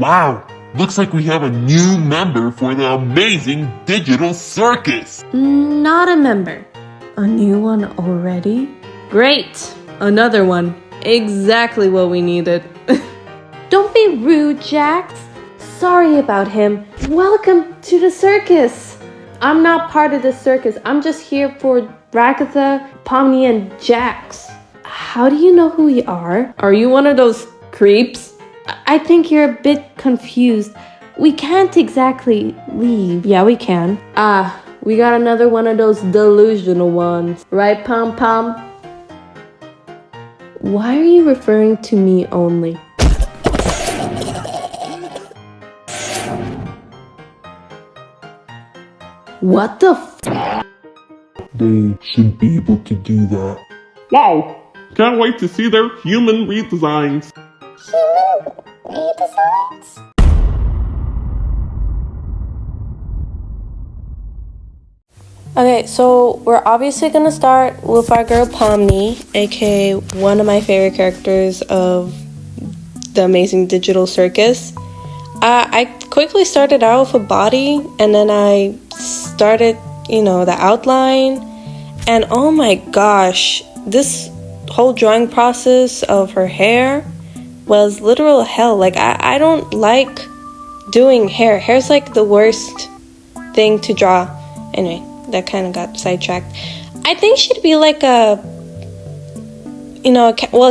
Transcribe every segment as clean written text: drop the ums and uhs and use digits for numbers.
Wow, looks like we have a new member for the Amazing Digital CUrcus. Not a member. A new one already? Great! Another one. Exactly what we needed. Don't be rude, Jax. Sorry about him. Welcome to the circus. I'm not part of the circus. I'm just here for Ragatha, Pomni, and Jax. How do you know who we are? Are you one of those creeps? I think you're a bit confused. We can't exactly leave. Yeah, we can. We got another one of those delusional ones. Right, Pom Pom? Why are you referring to me only? What the f? They should be able to do that. Wow! Can't wait to see their human redesigns. Human redesigns? Okay, so we're obviously gonna start with our girl Pomni, aka one of my favorite characters of the Amazing Digital CUrcus. I quickly started out with a body, and then I started, the outline, and oh my gosh, this whole drawing process of her hair was literal hell. Like, I don't like doing hair. Hair's like the worst thing to draw. Anyway, that kind of got sidetracked. I think she'd be like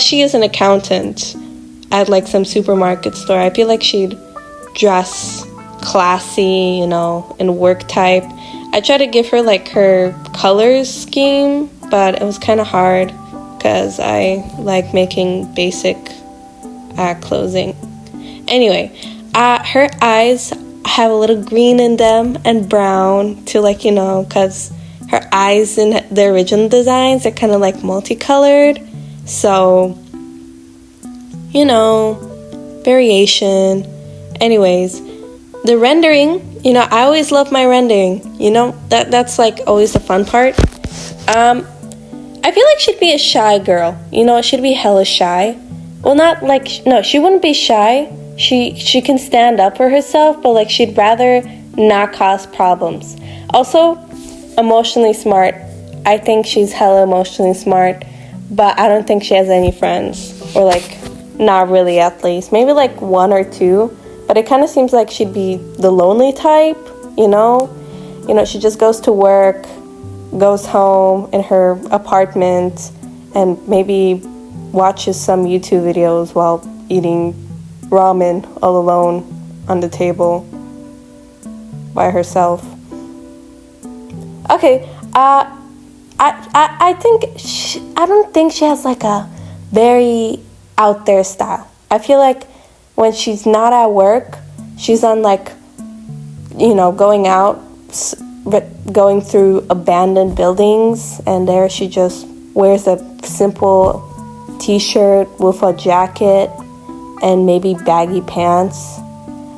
she is an accountant at like some supermarket store. I feel like she'd dress classy, and work type. I tried to give her like her colors scheme, but it was kind of hard because I like making basic clothing. Anyway, her eyes have a little green in them and brown to because her eyes in the original designs are kind of like multicolored. So, variation. Anyways, the rendering, I always love my rendering, that's like always the fun part. I feel like she'd be a shy girl, she'd be hella shy. Well, no, she wouldn't be shy. She can stand up for herself, but like she'd rather not cause problems. Also, emotionally smart. I think she's hella emotionally smart, but I don't think she has any friends, or like not really at least. Maybe like one or two. But it kind of seems like she'd be the lonely type, she just goes to work, goes home in her apartment, and maybe watches some YouTube videos while eating ramen all alone on the table by herself. Okay, I don't think she has like a very out there style. I feel like when she's not at work, she's on going out, going through abandoned buildings, and there she just wears a simple t-shirt with a jacket and maybe baggy pants.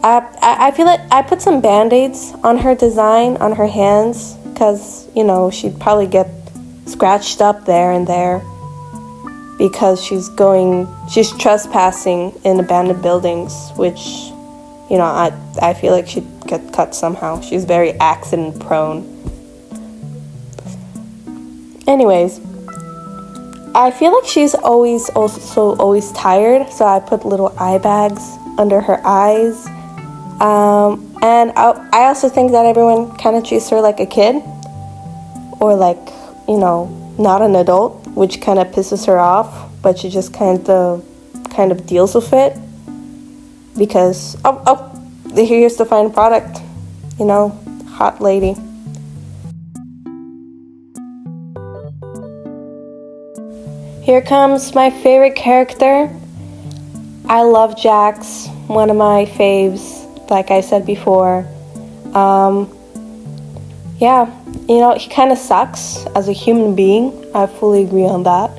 I feel like I put some band-aids on her design, on her hands, because, she'd probably get scratched up there and there, because she's trespassing in abandoned buildings, which, I feel like she'd get cut somehow. She's very accident prone. Anyways, I feel like she's always tired, so I put little eye bags under her eyes. And I also think that everyone kind of treats her like a kid, or not an adult, which kind of pisses her off, but she just kind of deals with it, because here's the final product, hot lady. Here comes my favorite character. I love Jax, one of my faves, like I said before. He kind of sucks as a human being. I fully agree on that.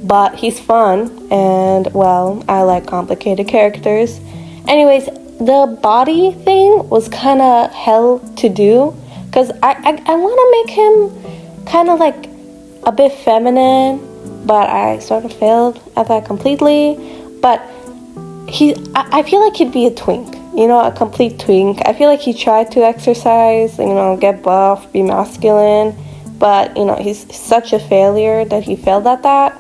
But he's fun, and, well, I like complicated characters. Anyways, the body thing was kind of hell to do, because I want to make him kind of like a bit feminine, but I sort of failed at that completely. But I feel like he'd be a twink. a complete twink. I feel like he tried to exercise, get buff, be masculine, but, he's such a failure that he failed at that.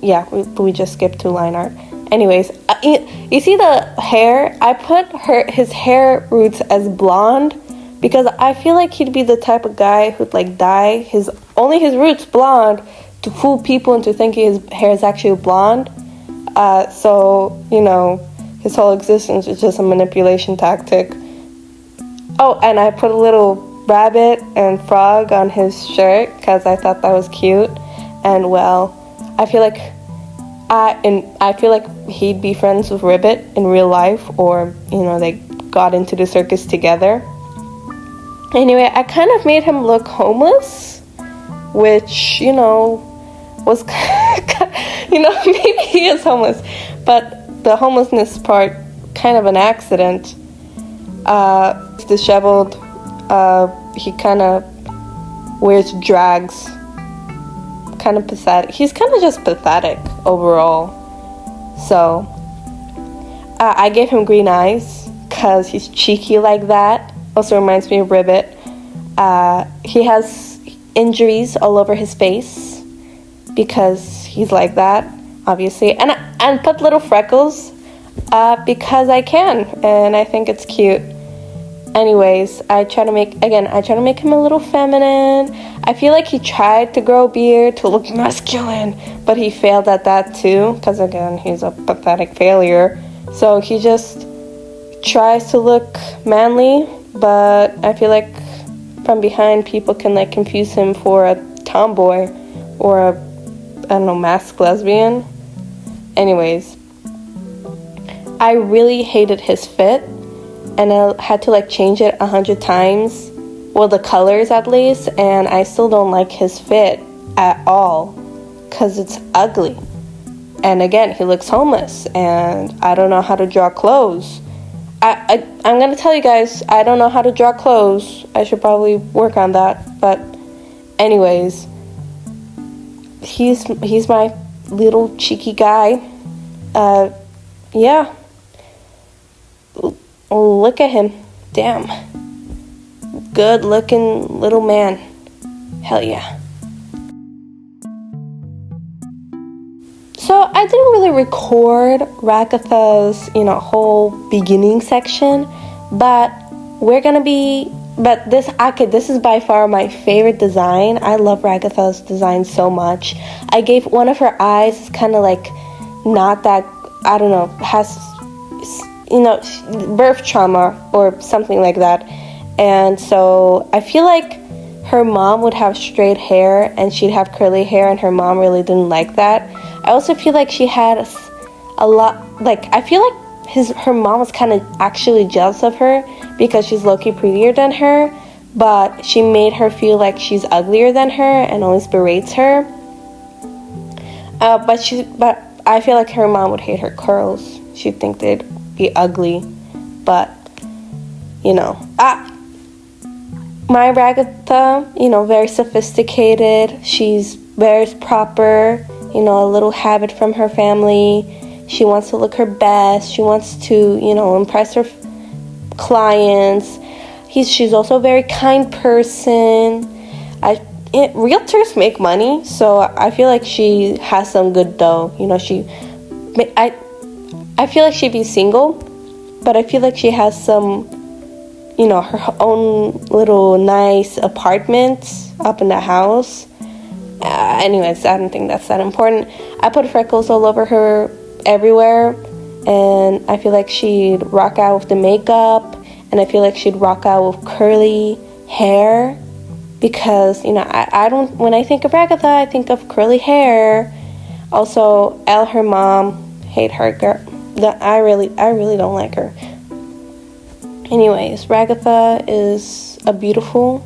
Yeah, we just skipped to line art. Anyways, you see the hair? I put his hair roots as blonde because I feel like he'd be the type of guy who'd like dye only his roots blonde to fool people into thinking his hair is actually blonde. So, his whole existence is just a manipulation tactic. Oh, and I put a little rabbit and frog on his shirt because I thought that was cute. And well, I feel like he'd be friends with Ribbit in real life, or they got into the circus together. Anyway, I kind of made him look homeless, which was maybe he is homeless, but the homelessness part kind of an accident. Disheveled. He kind of wears drags. Kind of pathetic. He's kind of just pathetic overall. So I gave him green eyes because he's cheeky like that. Also reminds me of Ribbit. He has injuries all over his face because he's like that, obviously. And put little freckles because I can, and I think it's cute. Anyways, I try to make him a little feminine. I feel like he tried to grow a beard to look masculine, but he failed at that too, because again, he's a pathetic failure. So he just tries to look manly, but I feel like from behind people can like confuse him for a tomboy or a, masked lesbian. Anyways, I really hated his fit. And I had to like change it 100 times, well, the colors at least, and I still don't like his fit at all because it's ugly. And again, he looks homeless, and I don't know how to draw clothes. I'm gonna tell you guys, I don't know how to draw clothes. I should probably work on that. But anyways, he's my little cheeky guy. Yeah. Look at him. Damn. Good looking little man. Hell yeah. So I didn't really record Ragatha's, whole beginning section, but this is by far my favorite design. I love Ragatha's design so much. I gave one of her eyes kind of like not that, I don't know, has birth trauma or something like that. And so I feel like her mom would have straight hair and she'd have curly hair, and her mom really didn't like that. I also feel like she had a lot, like, I feel like her mom was kind of actually jealous of her because she's low-key prettier than her, but she made her feel like she's uglier than her and always berates her. But I feel like her mom would hate her curls. She'd think they'd be ugly, but my Ragatha, very sophisticated. She's very proper, a little habit from her family. She wants to look her best. She wants to, impress her clients. She's also a very kind person. Realtors make money, so I feel like she has some good dough. I feel like she'd be single, but I feel like she has some, her own little nice apartment up in the house. Anyways, I don't think that's that important. I put freckles all over her everywhere, and I feel like she'd rock out with the makeup, and I feel like she'd rock out with curly hair, because, I don't, when I think of Ragatha, I think of curly hair. Also, Elle, her mom, hate her girl. I really don't like her. Anyways, Ragatha is a beautiful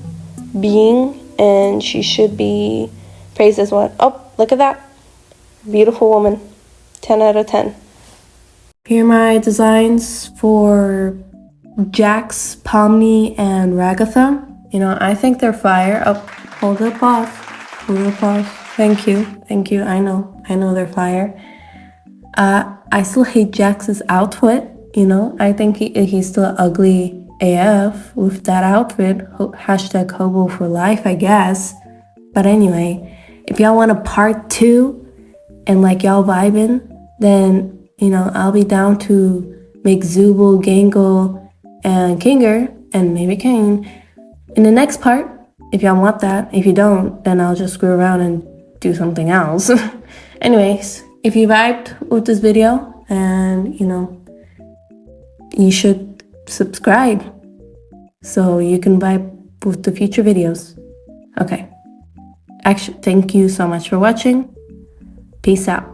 being, and she should be praised as one. Oh, look at that. Beautiful woman. 10 out of 10. Here are my designs for Jax, Pomni, and Ragatha. I think they're fire. Oh, hold up, pause. Thank you. I know they're fire. I still hate Jax's outfit. You know, I think he's still ugly AF with that outfit. Hashtag hobo for life, I guess. But anyway, if y'all want a part 2 and like y'all vibing, then, you know, I'll be down to make Zooble, Gangle, and Kinger, and maybe Kane in the next part. If y'all want that. If you don't, then I'll just screw around and do something else. Anyways, if you vibed with this video, and you know, you should subscribe so you can vibe with the future videos. Okay. Actually, thank you so much for watching. Peace out.